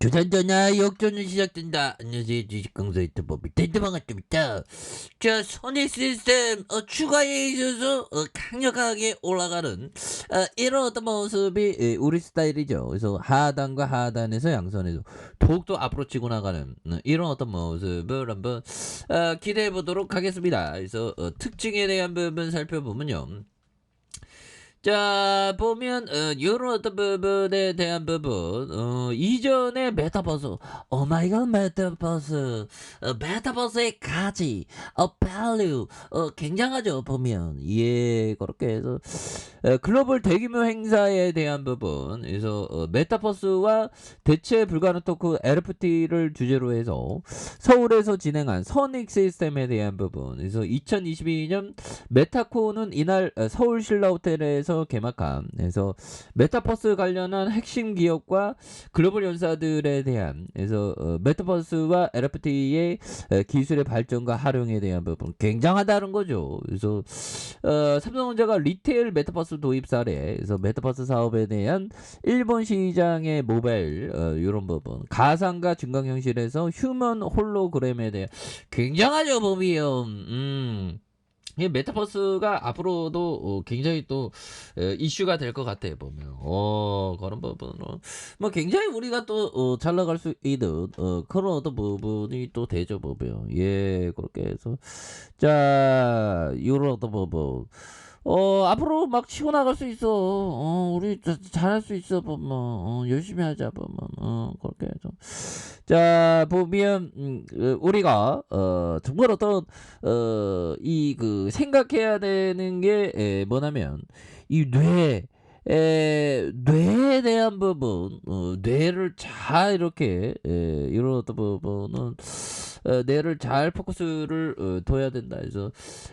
조선전화 역전은 시작된다. 안녕하세요. 주식강사 유튜버비 텐트방아점이다. 자, 선의 시스템 추가에 있어서 강력하게 올라가는 이런 어떤 모습이 우리 스타일이죠. 그래서 하단과 하단에서 양선에서 더욱더 앞으로 치고 나가는 이런 어떤 모습을 한번 기대해 보도록 하겠습니다. 그래서 특징에 대한 부분 살펴보면요. 자, 보면 요런 어떤 부분에 대한 부분 이전에 메타버스 오마이갓 메타버스 메타버스의 가치 밸류 굉장하죠. 보면 예 그렇게 해서 글로벌 대규모 행사에 대한 부분 그래서 메타버스와 대체 불가능 토크 LFT를 주제로 해서 서울에서 진행한 선익 시스템에 대한 부분 그래서 2022년 메타콘은 이날 서울 신라호텔에서 개막한 그래서 메타버스 관련한 핵심 기업과 글로벌 연사들에 대한 그래서 메타버스와 LFT의 기술의 발전과 활용에 대한 부분 굉장하다는 거죠. 그래서 삼성전자가 리테일 메타버스 도입 사례 그래서 메타버스 사업에 대한 일본 시장의 모바일 이런 부분 가상과 증강현실에서 휴먼 홀로그램에 대한 굉장하죠. 보면 이 메타버스가 앞으로도 굉장히 또 이슈가 될 것 같아 보면 그런 부분은 뭐 굉장히 우리가 또 잘 나갈 수 있는 그런 어떤 부분이 또 되죠 보면 예 그렇게 해서 자 요런 어떤 부분 앞으로 막 치고 나갈 수 있어. 우리 잘할 수 있어 보면 열심히 하자 보면 그렇게 해서 자 보면 우리가 정말 어떤 이 그 생각해야 되는 게 뭐냐면 이 뇌에 대한 부분 뇌를 잘 이렇게 이런 어떤 부분은 뇌를 잘 포커스를 둬야 된다. 그래서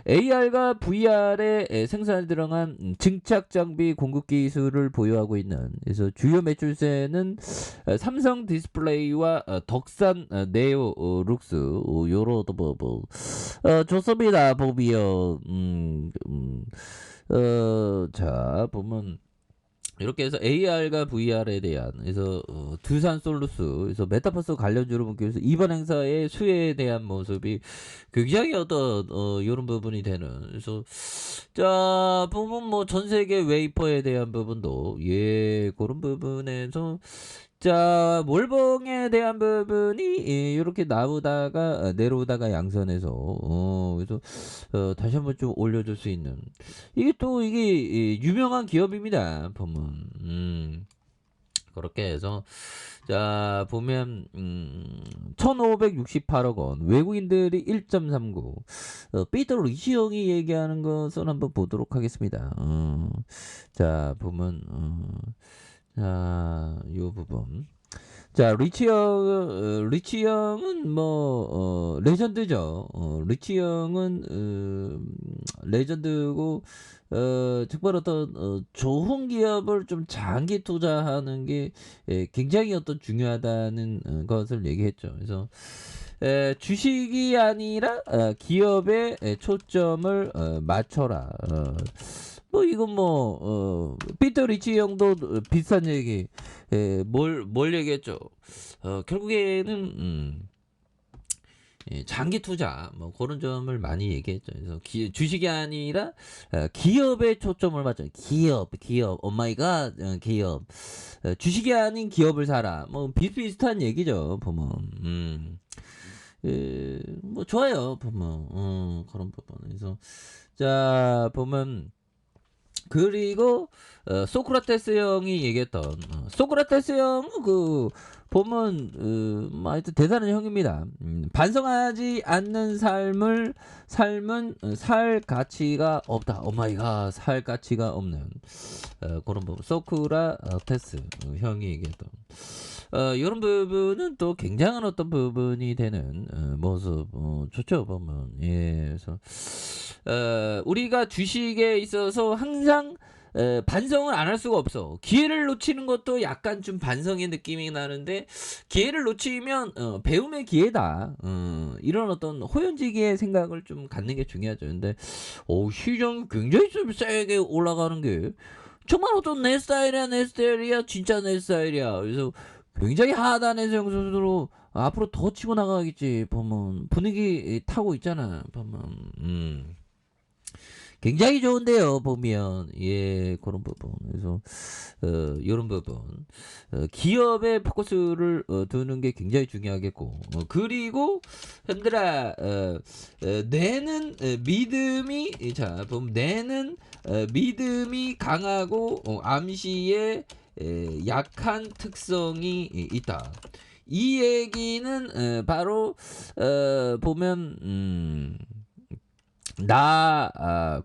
AR과 VR의 생산에 들어간 증착 장비 공급 기술을 보유하고 있는 그래서 주요 매출세는 삼성 디스플레이와 덕산 네오 룩스 요런 어떤 부분 좋습니다. 보면 자 보면 이렇게 해서 AR과 VR에 대한 그래서 두산 솔루스 그래서 메타버스 관련주로 묶여서 이번 행사의 수혜에 대한 모습이 굉장히 어떤 이런 부분이 되는 그래서 자 보면 뭐 전 세계 웨이퍼에 대한 부분도 예 그런 부분에서 자 몰봉에 대한 부분이 이렇게 나오다가 내려오다가 양선에서 그래서 다시 한번 좀 올려줄 수 있는 이게 또 이게 유명한 기업입니다. 보면 그렇게 해서 자 보면 1568억 원 외국인들이 1.39 피터 리치 형이 얘기하는 것을 한번 보도록 하겠습니다. 자 보면 자, 요 부분. 자, 리치 형은 뭐, 레전드죠. 리치 형은, 레전드고, 정말 어떤, 좋은 기업을 좀 장기 투자하는 게 굉장히 어떤 중요하다는 것을 얘기했죠. 그래서, 주식이 아니라, 기업에 초점을 맞춰라. 뭐 이건 뭐 피터 리치 형도 비슷한 얘기 뭘 얘기했죠. 결국에는 장기 투자 뭐 그런 점을 많이 얘기했죠. 그래서 주식이 아니라 기업에 초점을 맞춰. 기업 오마이갓 기업 주식이 아닌 기업을 사라. 뭐 비슷비슷한 얘기죠. 보면 뭐 좋아요. 보면 그런 부분. 그래서 자 보면 그리고 소크라테스 형이 얘기했던 소크라테스 형은 그 보면 뭐 하여튼 대단한 형입니다. 반성하지 않는 삶은 살 가치가 없다. 오마이갓 살 가치가 없는 그런 부분 소크라테스 형이 얘기했던 이런 부분은 또 굉장한 어떤 부분이 되는 모습 좋죠 보면 예 그래서 우리가 주식에 있어서 항상 반성을 안 할 수가 없어. 기회를 놓치는 것도 약간 좀 반성의 느낌이 나는데 기회를 놓치면 배움의 기회다. 이런 어떤 호연지기의 생각을 좀 갖는 게 중요하죠. 근데 시장이 굉장히 좀 세게 올라가는 게 정말 어떤 내 스타일이야 진짜 내 스타일이야. 그래서 굉장히 하단에서 영선수로 앞으로 더 치고 나가겠지 보면 분위기 타고 있잖아 보면. 굉장히 좋은데요 보면. 예, 그런 부분. 그래서 요런 부분. 기업에 포커스를 두는 게 굉장히 중요하겠고, 그리고 현들아 뇌는 믿음이, 자 보면 뇌는 믿음이 강하고 암시에 약한 특성이 있다. 이 얘기는 바로 보면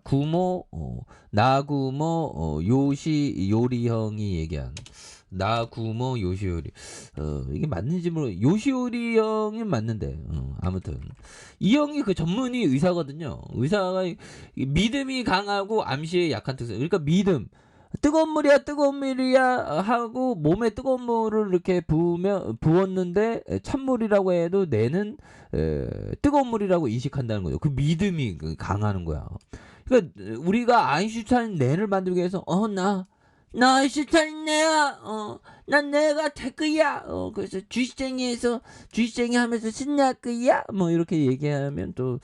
구모 나구모 요시 요리형이 얘기한 나구모 요시 요리, 이게 맞는지 모르. 요시 요리 형이 맞는데, 아무튼 이 형이 그 전문의 의사거든요. 의사가 믿음이 강하고 암시에 약한 특성. 그러니까 믿음, 뜨거운 물이야 뜨거운 물이야 하고 몸에 뜨거운 물을 이렇게 부었는데 찬물이라고 해도 뇌는 뜨거운 물이라고 인식한다는 거예요. 그 믿음이 강하는 거야. 그러니까 우리가 아인슈타인 뇌를 만들기 위해서 나 아인슈타인 뇌야, 난 내가 될 거야, 그래서 주식쟁이 하면서 신날 거야, 뭐 이렇게 얘기하면 또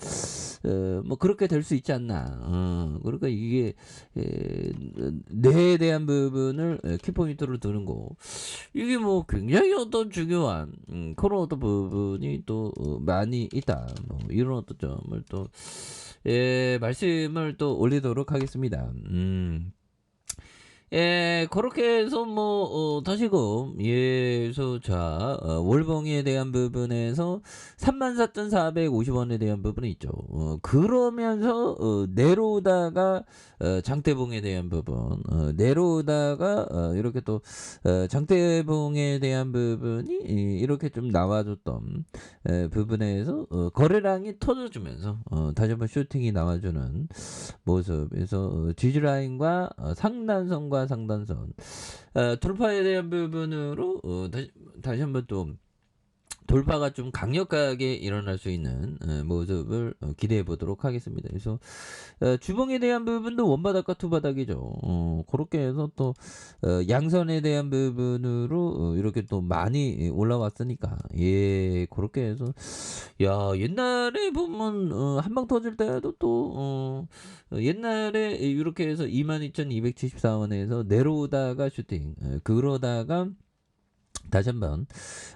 뭐 그렇게 될 수 있지 않나. 그러니까 이게 뇌에 대한 부분을 키포인트로 두는 거, 이게 뭐 굉장히 어떤 중요한 그런 어떤 부분이 또 많이 있다. 뭐 이런 어떤 점을 또 말씀을 또 올리도록 하겠습니다. 예, 그렇게 해서 뭐 다시금, 예, 그래서 자 월봉에 대한 부분에서 34,450원에 대한 부분이 있죠. 그러면서 내려오다가 장대봉에 대한 부분, 내려오다가 이렇게 또 장대봉에 대한 부분이 이렇게 좀 나와줬던 부분에서 거래량이 터져주면서 다시 한번 슈팅이 나와주는 모습에서 지지라인과 상단선과 상단선 돌파에 대한 부분으로 다시 한번 또 돌파가 좀 강력하게 일어날 수 있는 모습을 기대해 보도록 하겠습니다. 그래서 주봉에 대한 부분도 원바닥과 투바닥이죠. 그렇게 해서 또 양선에 대한 부분으로 이렇게 또 많이 올라왔으니까, 예, 그렇게 해서 야, 옛날에 보면 한 방 터질 때도 또 옛날에 이렇게 해서 22,274원에서 내려오다가 슈팅, 그러다가 다시 한번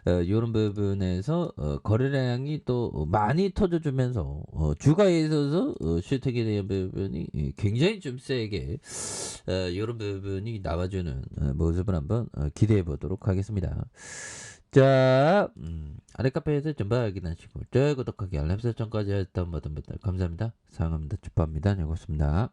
요런 부분에서 거래량이 또 많이 터져주면서 주가에 있어서 슈팅에 대한 부분이 굉장히 좀 세게 요런 부분이 나와주는 모습을 한번 기대해 보도록 하겠습니다. 자, 아래 카페에서 전부 확인하시고 좋아요, 구독하기, 알람 설정까지 했던 모든 분들 감사합니다. 사랑합니다. 축하합니다. 안녕히 계십니다.